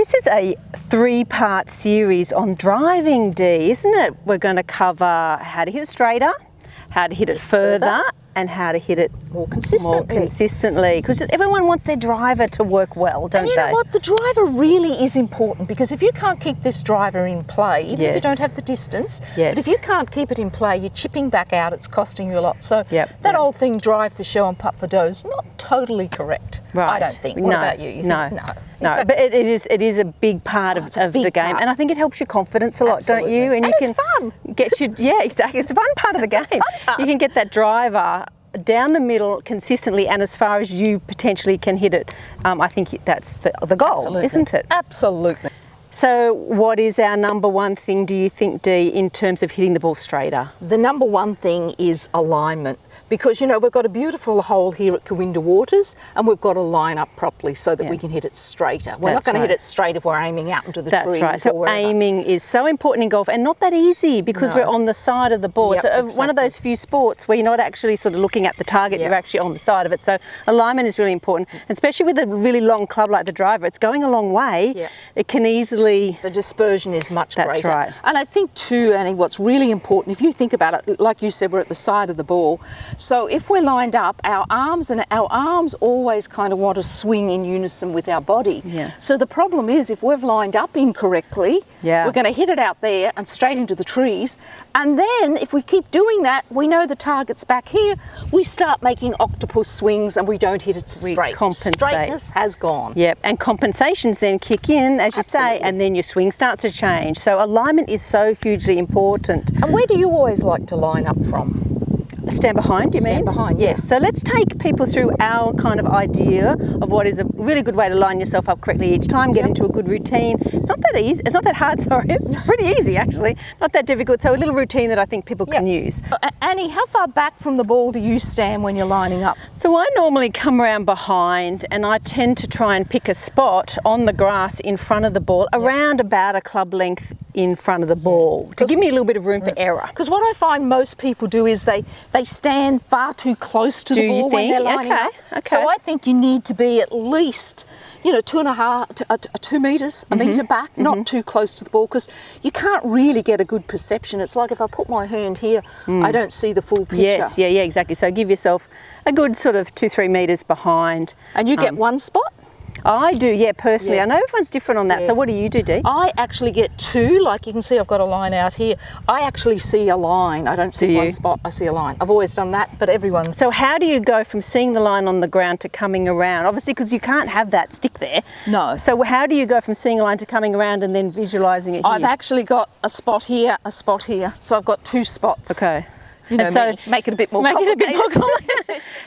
This is a 3-part series on driving, Dee, isn't it? We're going to cover how to hit it straighter, how to hit it further, and how to hit it more consistently. Because everyone wants their driver to work well, don't they? And you know what? The driver really is important, because if you can't keep this driver in play, even if you don't have the distance, but if you can't keep it in play, you're chipping back out, it's costing you a lot. So that old thing, drive for show and putt for dough, is not totally correct. Right. I don't think. What about you? You think, no. No, but it is a big part of the game, and I think it helps your confidence a lot, don't you? And you it's fun. Yeah, exactly. It's a fun part of the game. You can get that driver down the middle consistently and as far as you potentially can hit it. I think that's the goal, isn't it? Absolutely. So what is our number one thing, do you think, Dee, in terms of hitting the ball straighter? The number one thing is alignment, because, you know, we've got a beautiful hole here at Kawinda Waters, and we've got to line up properly so that we can hit it straighter. We're not going to hit it straight if we're aiming out into the trees. That's right. So aiming is so important in golf, and not that easy, because we're on the side of the ball. It's one of those few sports where you're not actually sort of looking at the target, you're actually on the side of it. So alignment is really important, and especially with a really long club like the driver, it's going a long way. It can easily... The dispersion is much greater. That's right. And I think too, Annie, what's really important, if you think about it, like you said, we're at the side of the ball. So if we're lined up, our arms always kind of want to swing in unison with our body. So the problem is, if we've lined up incorrectly, we're going to hit it out there and straight into the trees. And then if we keep doing that, we know the target's back here, we start making octopus swings and we don't hit it straight. Straightness has gone. Yep, and compensations then kick in, as you say, and then your swing starts to change. So alignment is so hugely important. And where do you always like to line up from? Stand behind, you mean? Stand behind, yes. So let's take people through our kind of idea of what is a really good way to line yourself up correctly each time, get into a good routine. It's not that easy, it's not that hard, sorry, it's pretty easy actually, not that difficult. So a little routine that I think people can use. Annie, how far back from the ball do you stand when you're lining up? So I normally come around behind, and I tend to try and pick a spot on the grass in front of the ball, around about a club length in front of the ball, to give me a little bit of room for error. Because what I find most people do is they stand far too close to the ball when they're lining up. So I think you need to be at least, you know, 2 metres, a metre back, not too close to the ball, because you can't really get a good perception. It's like if I put my hand here, I don't see the full picture. Yes, yeah, exactly. So give yourself a good sort of 2-3 metres behind. And you get one spot? I do, personally. I know everyone's different on that. So what do you do, Dee? I actually get 2. Like you can see, I've got a line out here. I actually see a line. I don't see one spot, I see a line. I've always done that, but everyone's... So how do you go from seeing the line on the ground to coming around? Obviously, because you can't have that stick there. No. So how do you go from seeing a line to coming around and then visualising it here? I've actually got a spot here, a spot here. So I've got 2 spots. Okay. You know, so make it a bit more complicated.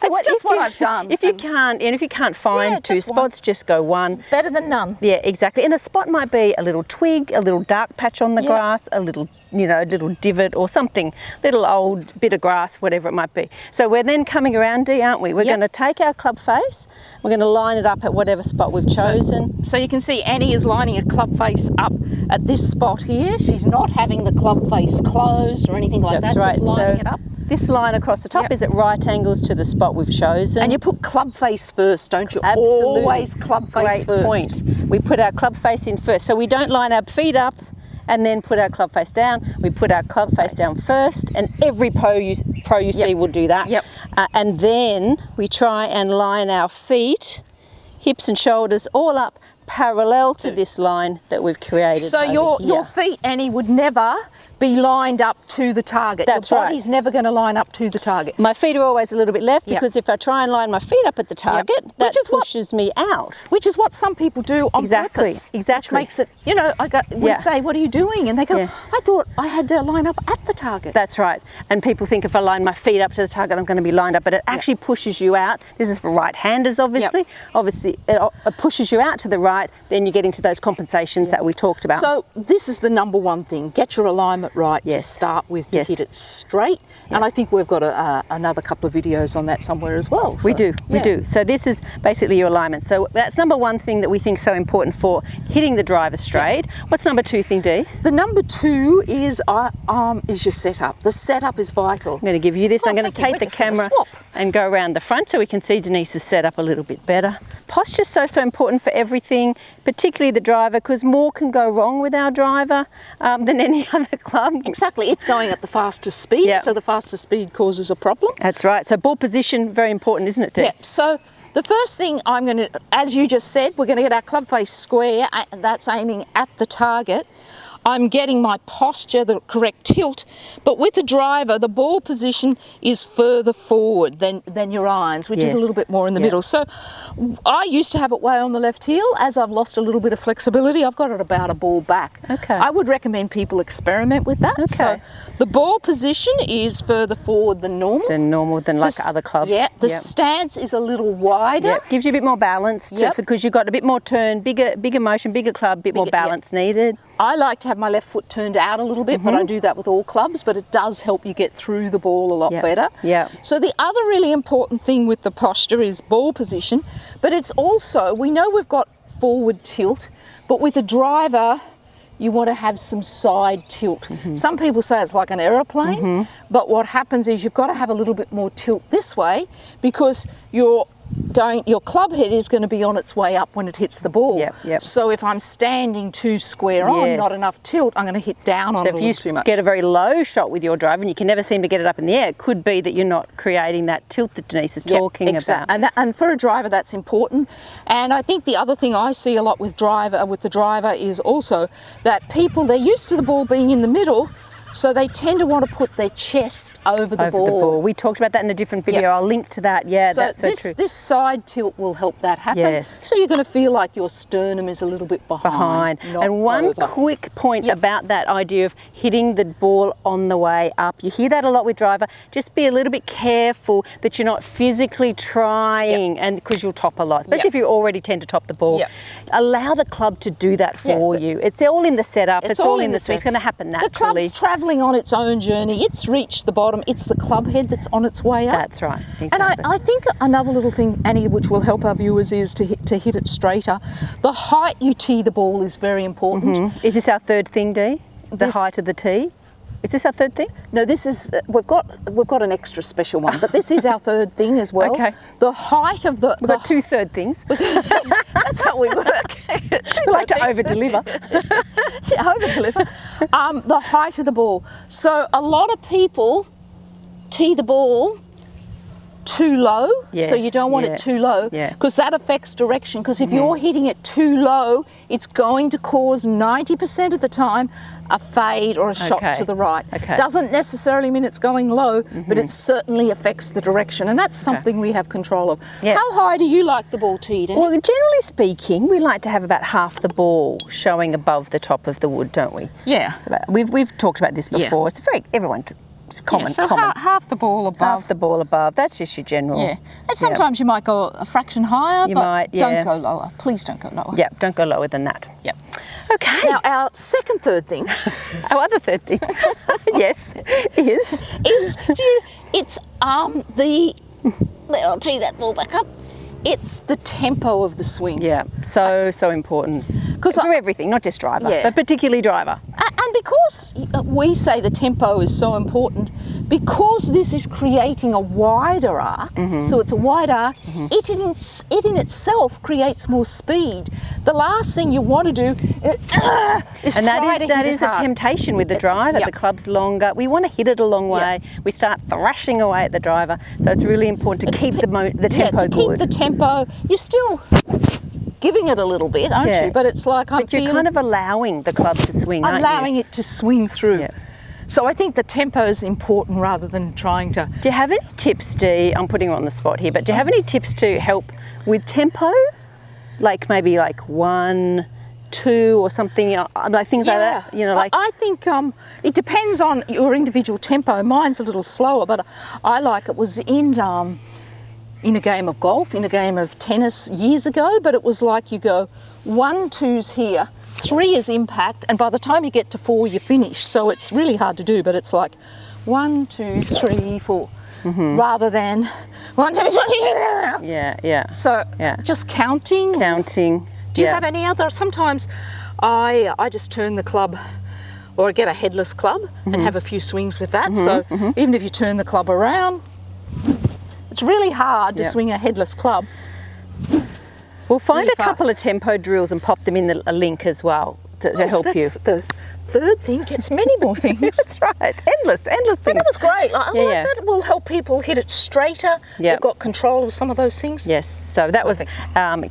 It's just what I've done. If you can't find 2 spots, just go 1. Better than none. Yeah, exactly. And a spot might be a little twig, a little dark patch on the grass, a little, you know, a little divot or something, little old bit of grass, whatever it might be. So we're then coming around, Dee, aren't we? We're going to take our club face, we're going to line it up at whatever spot we've chosen. So you can see Annie is lining a club face up at this spot here. She's not having the club face closed or anything like that. That's right. Just lining it up. This line across the top is at right angles to the spot we've chosen. And you put club face first, don't you? Absolutely. Always club face first. Great point. We put our club face in first. So we don't line our feet up and then put our club face down. We put our club face down first, and every pro you see will do that. And then we try and line our feet, hips and shoulders all up parallel to this line that we've created. So your feet, Annie, would never be lined up to the target. That's Your body's never going to line up to the target. My feet are always a little bit left, because if I try and line my feet up at the target, that pushes me out. Which is what some people do on purpose. Exactly. Which makes it, you know, we say, what are you doing? And they go, I thought I had to line up at the target. That's right. And people think if I line my feet up to the target, I'm going to be lined up, but it actually pushes you out. This is for right-handers, obviously. Obviously, it pushes you out to the right, then you get into those compensations that we talked about. So this is the number one thing. Get your alignment right to start with, to hit it straight. And I think we've got another couple of videos on that somewhere as well. So, we do. So this is basically your alignment. So that's number one thing that we think is so important for hitting the driver straight. What's number 2 thing, Dee? The number 2 is your setup. The setup is vital. I'm going to give you this. I'm going to take the camera and go around the front so we can see Denise's setup a little bit better. posture's so important for everything, particularly the driver, because more can go wrong with our driver than any other club. Exactly, it's going at the fastest speed, so the fastest speed causes a problem. That's right. So ball position, very important, isn't it, Dee? Yeah, so the first thing I'm going to, as you just said, we're going to get our club face square, and that's aiming at the target. I'm getting my posture, the correct tilt, but with the driver, the ball position is further forward than your irons, which is a little bit more in the middle. So I used to have it way on the left heel. As I've lost a little bit of flexibility, I've got it about a ball back. Okay. I would recommend people experiment with that. Okay. So the ball position is further forward than normal. Than like other clubs. Yeah, the stance is a little wider. Yep. Gives you a bit more balance because you've got a bit more turn, bigger motion, bigger club, bit more balance needed. I like to have my left foot turned out a little bit, but I do that with all clubs, but it does help you get through the ball a lot better. Yeah. So the other really important thing with the posture is ball position, but it's also, we know we've got forward tilt, but with the driver, you want to have some side tilt. Some people say it's like an aeroplane, but what happens is you've got to have a little bit more tilt this way because your club head is going to be on its way up when it hits the ball. So if I'm standing too square on, not enough tilt, I'm going to hit down on it a little too much. Get a very low shot with your driver and you can never seem to get it up in the air, it could be that you're not creating that tilt that Dennise is talking about. And for a driver, that's important. And I think the other thing I see a lot with the driver is also that people, they're used to the ball being in the middle, so they tend to want to put their chest over the ball. We talked about that in a different video. I'll link to that. Yeah, so that's so true. This side tilt will help that happen. Yes. So you're going to feel like your sternum is a little bit behind. And one quick point about that idea of hitting the ball on the way up. You hear that a lot with driver. Just be a little bit careful that you're not physically trying, and because you'll top a lot, especially if you already tend to top the ball. Allow the club to do that for you. It's all in the setup. It's all in the swing. It's going to happen naturally. The club's travelling on its own journey. It's reached the bottom. It's the club head that's on its way up. That's right. Exactly. And I think another little thing, Annie, which will help our viewers is to hit it straighter. The height you tee the ball is very important. Is this our third thing, Dee? The height of the tee? Is this our third thing? No, this is, we've got an extra special one, but this is our third thing as well. Okay. The height of the... We've got two third things. That's how we work. We like to over-deliver. Over-deliver. The height of the ball. So a lot of people tee the ball too low, so you don't want it too low because that affects direction, because if you're hitting it too low, it's going to cause 90% of the time a fade or a shot to the right. Doesn't necessarily mean it's going low, but it certainly affects the direction, and that's something we have control of. How high do you like the ball teed? Well, generally speaking, we like to have about half the ball showing above the top of the wood, don't we? Yeah. So we've talked about this before. It's very it's common. So half the ball above. Half the ball above. That's just your general. Yeah. And sometimes you might go a fraction higher, but don't go lower. Please don't go lower. Yeah, don't go lower than that. Yep. Okay. Now our third thing. Our other third thing. Yes. I'll tee that ball back up. It's the tempo of the swing. Yeah, so important. For everything, not just driver, but particularly driver. And because we say the tempo is so important, because this is creating a wider arc, so it's a wide arc, it in itself creates more speed. The last thing you want to do is that is a temptation with the driver. The club's longer. We want to hit it a long way. We start thrashing away at the driver. So it's really important to keep the tempo good. Keep the tempo. You're still giving it a little bit, aren't you? But it's like you're kind of allowing the club to swing, aren't you? Allowing it to swing through. So I think the tempo is important rather than trying to... Do you have any tips, Dee? I'm putting you on the spot here, but do you have any tips to help with tempo? Like maybe like 1, 2 or something, like things like that? You know, like I think it depends on your individual tempo. Mine's a little slower, but I like it was in a game of golf, in a game of tennis years ago, but it was like you go 1, 2's here, 3 is impact, and by the time you get to 4, you're finished. So it's really hard to do, but it's like 1, 2, 3, 4, rather than 1, 2, 3. So just counting. Do you have any other? Sometimes I just turn the club, or I get a headless club and have a few swings with that. So even if you turn the club around, it's really hard to swing a headless club. We'll find really a couple fast. of tempo drills and pop them in a link as well to help you. The third thing gets many more things. That's right. Endless things. But that was great. Yeah. That will help people hit it straighter. Yeah. They've got control of some of those things. Yes, so that was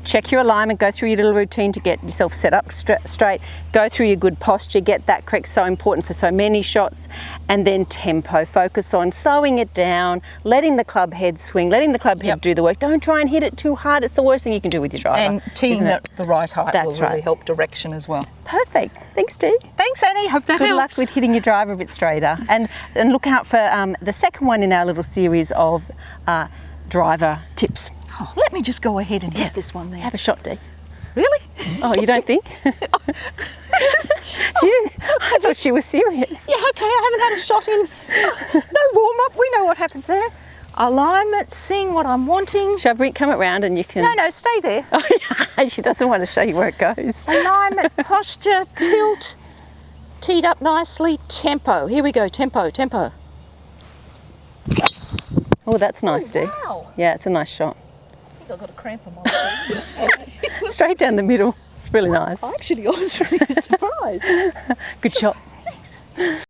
check your alignment, go through your little routine to get yourself set up straight, go through your good posture, get that correct, so important for so many shots, and then tempo. Focus on slowing it down, letting the club head swing, letting the club head do the work. Don't try and hit it too hard. It's the worst thing you can do with your driver. And teeing at the right height will really right. help direction as well. Perfect. Thanks, Dee. Thanks, Annie. Hope that Good luck helps. with hitting your driver a bit straighter. And look out for the second one in our little series of driver tips. Oh, let me just go ahead and hit this one there. Have a shot, Dee. Really? Oh, you don't think? I thought she was serious. Yeah, okay, I haven't had a shot in. No warm-up, we know what happens there. Alignment, seeing what I'm wanting. Shall I come around and you can... No, stay there. Oh, yeah. She doesn't want to show you where it goes. Alignment, posture, tilt, teed up nicely, tempo. Here we go, tempo. Oh, that's nice, Dee. Wow. Yeah, it's a nice shot. I think I've got a cramp on my leg. Straight down the middle. It's really nice. Actually, I was really surprised. Good shot. Thanks.